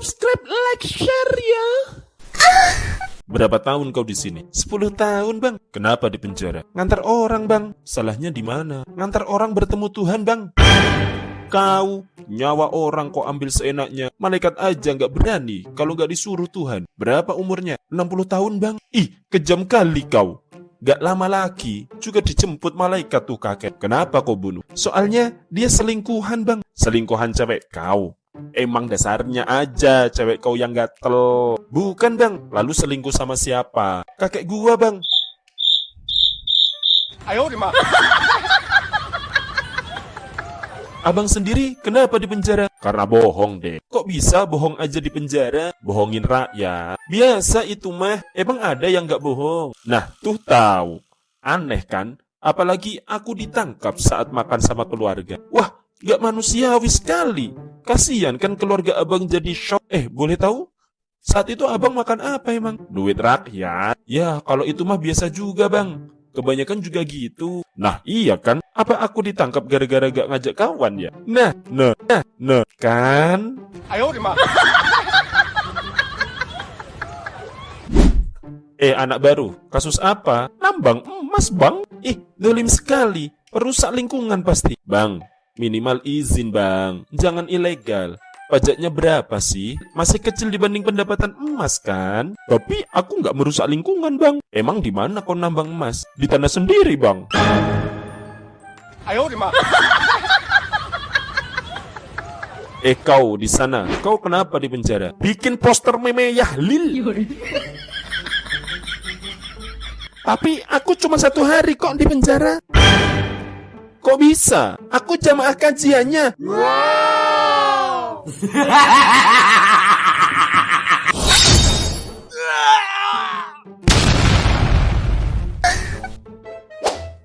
subscribe, like, share ya. Berapa tahun kau di sini? 10 tahun, Bang. Kenapa di penjara? Ngantar orang, Bang. Salahnya di mana? Ngantar orang bertemu Tuhan, Bang. Kau, nyawa orang kau ambil seenaknya. Malaikat aja nggak berani kalau nggak disuruh Tuhan. Berapa umurnya? 60 tahun, Bang. Ih, kejam kali kau. Gak lama lagi juga dijemput malaikat tuh kakek. Kenapa kau bunuh? Soalnya dia selingkuhan, Bang. Selingkuhan cewek kau. Emang dasarnya aja cewek kau yang gatel. Bukan, Bang. Lalu selingkuh sama siapa? Kakek gua, Bang. Ayo, Rima. Abang sendiri kenapa di penjara? Karena bohong deh. Kok bisa bohong aja di penjara? Bohongin rakyat. Biasa itu mah. Emang ada yang gak bohong? Nah, tuh tahu. Aneh kan? Apalagi aku ditangkap saat makan sama keluarga. Wah, gak manusiawi sekali. Kasian kan keluarga abang jadi shock. Boleh tahu? Saat itu abang makan apa emang? Duit rakyat. Ya, kalau itu mah biasa juga, Bang. Kebanyakan juga gitu. Nah, iya kan? Apa aku ditangkap gara-gara gak ngajak kawan ya? Nah, kan? Ayo, Rima. Anak baru, kasus apa? Nambang emas, Bang. Dolim sekali. Perusak lingkungan pasti. Bang, minimal izin, Bang. Jangan ilegal. Pajaknya berapa sih? Masih kecil dibanding pendapatan emas kan? Tapi aku nggak merusak lingkungan, Bang. Emang di mana kau nambang emas? Di tanah sendiri, Bang. Ayo, Rima. Kau di sana, kau kenapa di penjara? Bikin poster meme Yahlil. Tapi aku cuma 1 hari kok di penjara. Kok bisa? Aku jamaah kajiannya.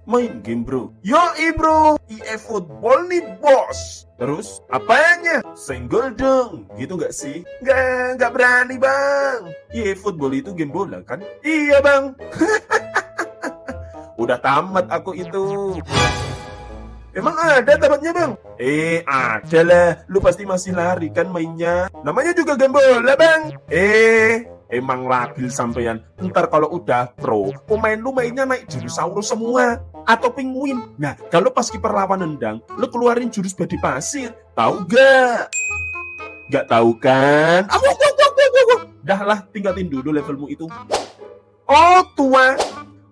Main game, bro. Yoi, bro. EA Football nih, bos. Terus, apanya? Senggol dong. Gitu gak sih? Gak berani, Bang. EA Football itu game bola, kan? Iya, Bang. Udah tamat aku itu. Emang ada tamatnya, Bang? Ada lah. Lu pasti masih lari kan mainnya. Namanya juga game bola, Bang. Emang labil sampean. Ntar kalau udah pro, pemain lu mainnya naik dinosaurus semua. Atau penguin. Nah, kalau pas kiper lawan nendang, lu keluarin jurus badi pasir. Tahu gak? Gak tahu kan? Dah lah, tingkatin dulu levelmu itu. Oh, tua.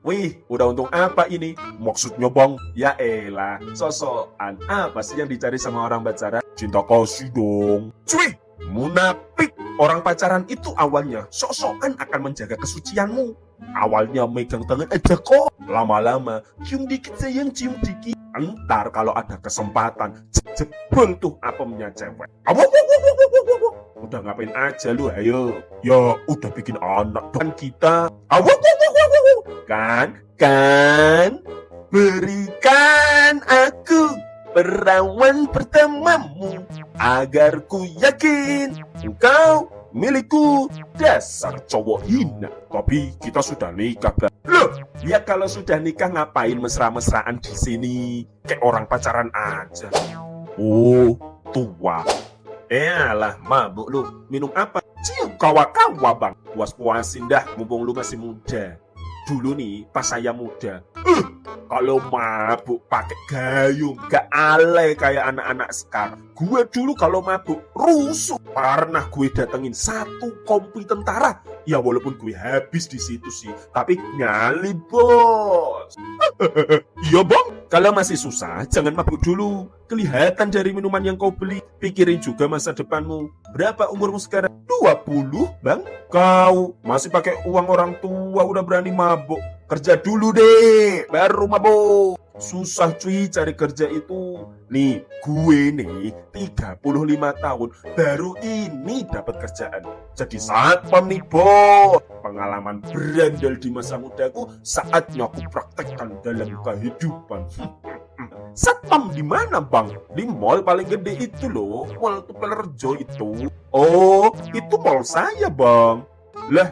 Wih, udah untung apa ini? Maksudnya, Bang? Ya elah, sosokan. Apa sih yang dicari sama orang pacaran? Cinta kasih dong. Cuy, munafik. Orang pacaran itu awalnya sok-sokan akan menjaga kesucianmu. Awalnya megang tangan aja kok. Lama-lama, cium dikit sayang, cium dikit. Entar kalau ada kesempatan, jebol tuh apemnya cewek. Udah ngapain aja lu, ayo. Ya, udah bikin anak kan kita. Kan? Berikan aku perawan pertamamu agar ku yakin engkau milikku. Dasar cowok hina. Tapi kita sudah nikah, Bang. Loh, ya kalau sudah nikah ngapain mesra-mesraan di sini? Kayak orang pacaran aja. Oh, tua. Alah, mabuk lu. Minum apa? Cium kawa-kawa, Bang. Puas-puasin dah, mumpung lu masih muda. Dulu nih, pas saya muda, kalau mabuk pakai gayung, gak alay kayak anak-anak sekarang. Gue dulu kalau mabuk rusuh. Pernah gue datengin 1 kompi tentara. Ya walaupun gue habis di situ sih, tapi nyali, bos. Iya, Bang. Kalau masih susah, jangan mabuk dulu. Kelihatan dari minuman yang kau beli. Pikirin juga masa depanmu. Berapa umurmu sekarang? 20, Bang. Kau masih pakai uang orang tua udah berani mabuk. Kerja dulu deh, baru mabuk. Susah cuy cari kerja itu. Nih, gue nih 35 tahun baru ini dapat kerjaan. Jadi satpam nih, bos. Pengalaman berandal di masa mudaku saatnya aku praktekkan dalam kehidupan. Satpam di mana, Bang? Di mall paling gede itu loh, Mall Tupelerjo itu. Oh, itu mall saya, Bang. Lah,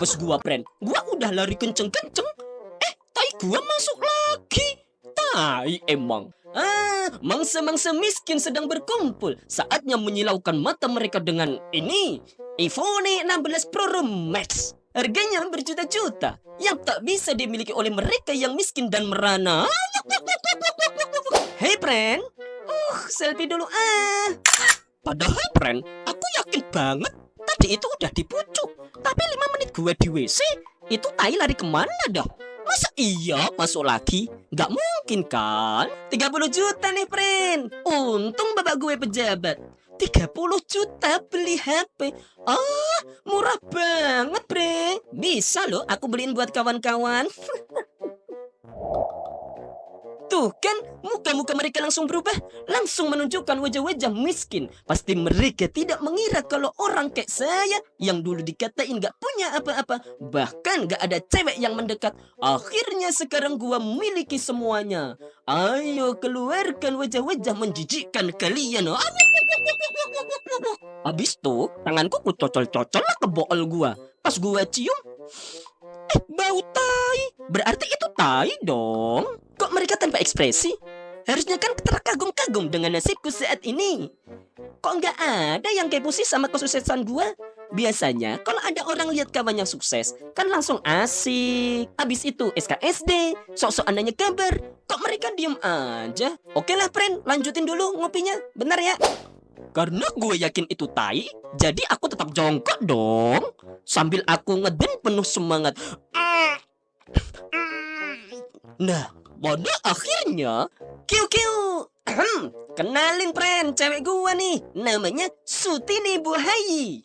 Bos gua, friend. Gua udah lari kenceng-kenceng. Tai gua masuk lagi. Tai emang. Mangsa-mangsa miskin sedang berkumpul. Saatnya menyilaukan mata mereka dengan ini. iPhone 16 Pro Max. Harganya berjuta-juta. Yang tak bisa dimiliki oleh mereka yang miskin dan merana. Hei, friend. Selfie dulu Padahal, friend, aku yakin banget tadi itu udah di pucuk. Tapi 5 menit gue di WC, itu tai lari kemana dah? Masa iya masuk lagi? Gak mungkin kan? 30 juta nih, friend. Untung bapak gue pejabat. 30 juta beli HP. Murah banget, bre. Bisa loh aku beliin buat kawan-kawan. Tuh kan, muka-muka mereka langsung berubah. Langsung menunjukkan wajah-wajah miskin. Pasti mereka tidak mengira kalau orang kayak saya yang dulu dikatain gak punya apa-apa, bahkan gak ada cewek yang mendekat. Akhirnya sekarang gua miliki semuanya. Ayo keluarkan wajah-wajah menjijikkan kalian. Habis tuh, tanganku ku cocol-cocol lah ke bool gua. Pas gua cium, bau tai. Berarti itu tai dong. Kok mereka tanpa ekspresi? Harusnya kan terkagum-kagum dengan nasibku saat ini. Kok nggak ada yang kepo sih sama kesuksesan gua? Biasanya kalau ada orang lihat kawannya sukses, kan langsung asik. Habis itu SKSD, sok-sok nanya kabar. Kok mereka diem aja? Oke lah, friend, lanjutin dulu ngopinya. Benar ya? Karena gue yakin itu tai, jadi aku tetap jongkok dong. Sambil aku ngeden penuh semangat. Nah, pada akhirnya, kenalin, friend, cewek gua nih. Namanya Sutini Buhayi.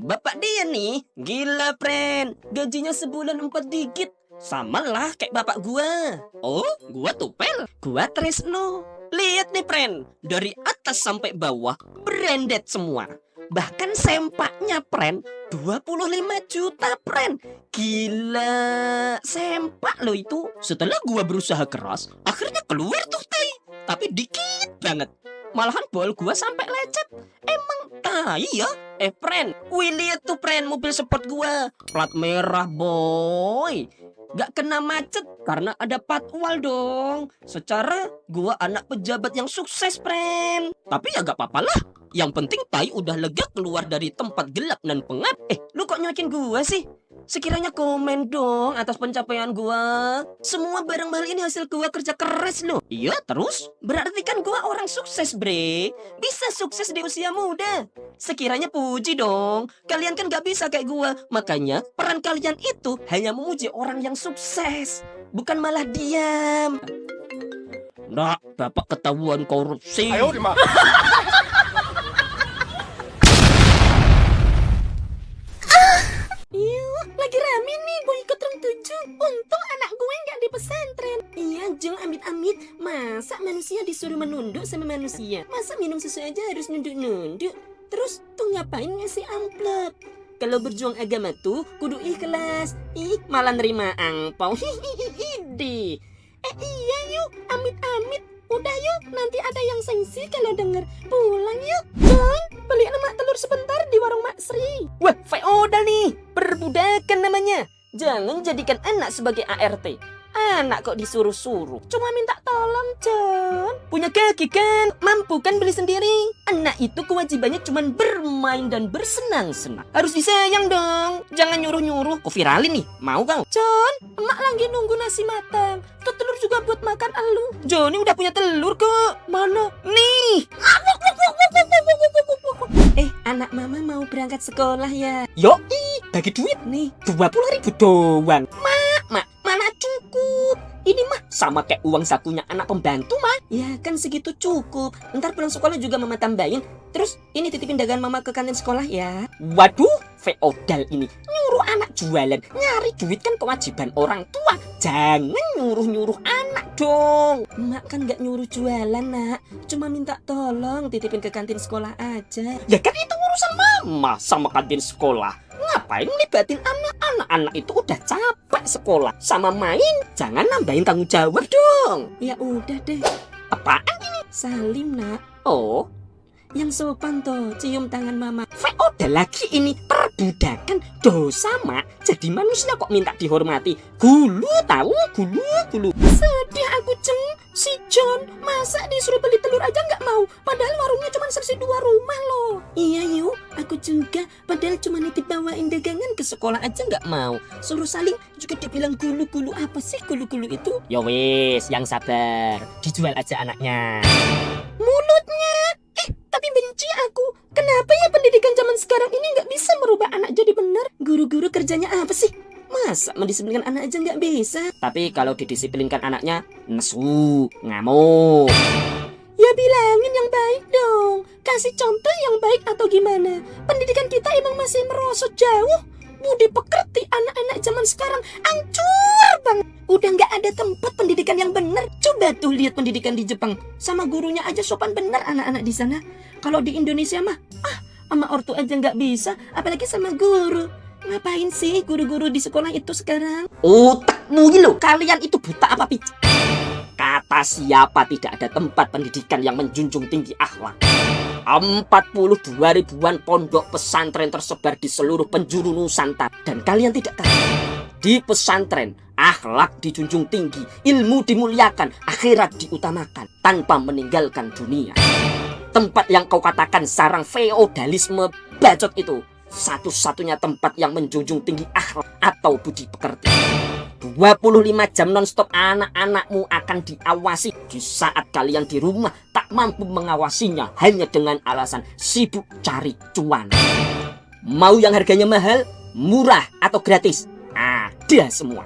Bapak dia nih, gila, friend. Gajinya sebulan 4 digit. Sama lah kayak bapak gua. Oh, gua Tupel. Gua Tresno. Lihat nih, friend. Dari atas sampai bawah, branded semua. Bahkan sempaknya, friend, 25 juta, friend. Gila, sempak loh itu. Setelah gua berusaha keras, akhirnya keluar tuh tai. Tapi dikit banget. Malahan bol gua sampai lecet. Emang tai ya? Friend, wih lihat tuh, friend, mobil sport gua. Plat merah, boy. Gak kena macet karena ada patwal dong. Secara gua anak pejabat yang sukses, friend. Tapi ya gak apa-apa lah. Yang penting tai udah lega keluar dari tempat gelap dan pengap. Lu kok nyokin gua sih? Sekiranya komen dong atas pencapaian gua. Semua barang mahal ini hasil gua kerja keras loh. Iya, terus? Berarti kan gua orang sukses, bre. Bisa sukses di usia muda. Sekiranya puji dong. Kalian kan gak bisa kayak gua. Makanya peran kalian itu hanya memuji orang yang sukses, bukan malah diam. Nah, bapak ketahuan korupsi. Ayo, Rima. Lagi rame nih boykot Rong 7. Untung anak gue gak di pesantren. Iya, Jeng, amit-amit. Masa manusia disuruh menunduk sama manusia? Masa minum susu aja harus nunduk-nunduk? Terus tuh ngapain ngasih amplop? Kalau berjuang agama tuh kudu ikhlas. Malah nerima angpau. Ide. Iya yuk, amit-amit. Udah yuk, nanti ada yang sensi kalau denger. Pulang yuk. John, beli lemak telur sebentar di warung Mak Sri. Wah, feodal nih. Perbudakan namanya. Jangan jadikan anak sebagai ART. Anak kok disuruh-suruh. Cuma minta tolong, John. Punya kaki kan? Mampu kan beli sendiri? Anak itu kewajibannya cuma bermain dan bersenang-senang. Harus disayang dong. Jangan nyuruh-nyuruh. Kok viralin nih? Mau kau? John, emak lagi nunggu nasi matang. Tuh telur juga buat makan elu. Johnny udah punya telur kok. Mana? Nih. Anak mama mau berangkat sekolah ya. Yuk, bagi duit nih 20.000 doang. Mak, mana cukup. Ini mah Sama kayak uang sakunya anak pembantu mah. ya kan segitu cukup. Ntar pulang sekolah juga mama tambahin. Terus ini titipin dagangan mama ke kantin sekolah ya. Waduh, feodal ini. Nyuruh anak jualan. Nyari duit kan kewajiban orang tua. Jangan nyuruh-nyuruh anak dong. Mak kan gak nyuruh jualan, nak. Cuma minta tolong titipin ke kantin sekolah aja. Ya kan itu urusan mama sama kantin sekolah. Ngapain ngelibatin anak-anak? Anak itu udah capek sekolah sama main. Jangan nambahin tanggung jawab dong. Ya udah deh. Apaan? Salim, nak. Oh, Yang sopan toh, cium tangan mama. feodal lagi ini. budakan dosa, Mak. Jadi manusia kok minta dihormati. Gulu tahu, gulu. Sedih aku, Ceng. Si John masa disuruh beli telur aja nggak mau, padahal warungnya cuma selisih 2 rumah loh. Iya yuk, aku juga, padahal cuma nitip bawain dagangan ke sekolah aja nggak mau. Suruh saling juga dibilang gulu-gulu. Apa sih gulu-gulu itu? Ya wis, yang sabar. Dijual aja anaknya. Mulutnya. Tapi benci aku. Kenapa ya pendidikan zaman sekarang ini nggak bisa merubah anak jadi benar? Guru-guru kerjanya apa sih? Masa mendisiplinkan anak aja nggak bisa? Tapi kalau didisiplinkan anaknya, nesu, ngamuk. Ya bilangin yang baik dong. Kasih contoh yang baik atau gimana? Pendidikan kita emang masih merosot jauh. Budi pekerti anak-anak zaman sekarang hancur banget. Udah nggak ada tempat pendidikan yang benar. Coba tuh lihat pendidikan di Jepang. Sama gurunya aja sopan benar anak-anak di sana. Kalau di Indonesia mah, sama ortu aja nggak bisa. Apalagi sama guru. Ngapain sih guru-guru di sekolah itu sekarang? Otakmu gitu. Kalian itu buta apa, Pic? Kata siapa tidak ada tempat pendidikan yang menjunjung tinggi akhlak? 42 ribuan pondok pesantren tersebar di seluruh penjuru Nusantara. Dan kalian tidak tahu, di pesantren akhlak dijunjung tinggi, ilmu dimuliakan, akhirat diutamakan tanpa meninggalkan dunia. Tempat yang kau katakan sarang feodalisme bacot itu satu-satunya tempat yang menjunjung tinggi akhlak atau budi pekerti. 25 jam nonstop anak-anakmu akan diawasi. Di saat kalian di rumah tak mampu mengawasinya hanya dengan alasan sibuk cari cuan. Mau yang harganya mahal, murah atau gratis? Ada semua.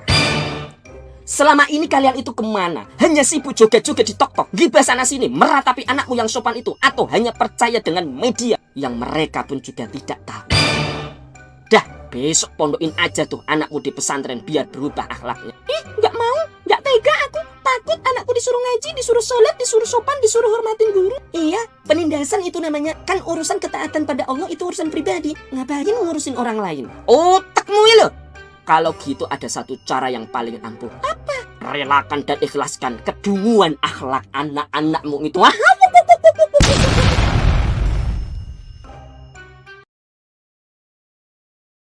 Selama ini kalian itu kemana? Hanya sibuk joget-joget di tok-tok, gibah sana sini, meratapi anakmu yang sopan itu, atau hanya percaya dengan media yang mereka pun juga tidak tahu. Dah, besok pondokin aja tuh anakmu di pesantren biar berubah akhlaknya. Nggak mau, nggak tega aku. Takut anakku disuruh ngaji, disuruh sholat, disuruh sopan, disuruh hormatin guru. Iya, penindasan itu namanya. Kan urusan ketaatan pada Allah itu urusan pribadi. Ngapain ngurusin orang lain? Otakmu ya lo. Kalau gitu ada satu cara yang paling ampuh. Apa? Relakan dan ikhlaskan kedunguan akhlak anak-anakmu itu. Wah,